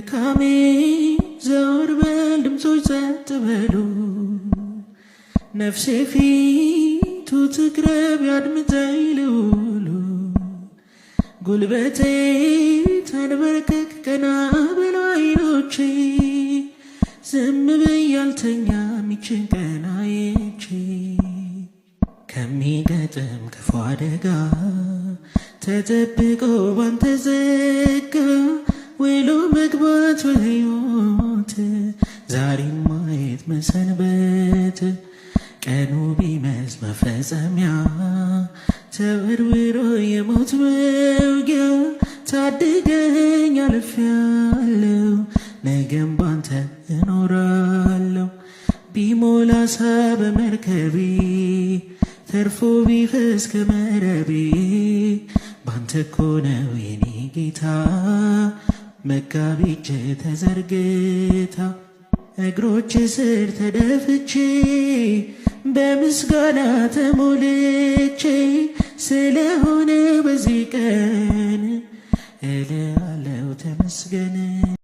ካሜ ዘወር በል ድምፆች ጸጥ በሉ ነፍሴ ፊቱ ትቅረብ ያድምጠኝ ልውሉ ጉልበቴ ተንበርከክ ቀና ብሎ አይኖቼ ዝም ብዬ አልተኛም ይችን ቀን አይቼ ከሚገጥም ክፉ አደጋ ተጠብቆ ባንተ ጸጋ ውሎ መግባት በሕይወት ዛሬን ማየት መሰንበት ቀኑ ቢመስ መፈጸሚያ ተወርውሮ የሞት መውጊያ ታድገኝ አልፌያለሁ ነገም ባንተ እኖራለሁ ቢሞላ ሳ በመርከቤ ተርፎ ቢፈስ ከመረቤ ባንተ እኮ ነው የኔ ጌታ መጋቢ እጅ ተዘርግታ እግሮች ስር ተደፍቼ በምስጋና ተሞልቼ ስለሆነ በዚህ ቀን እልሃለሁ ተመስገን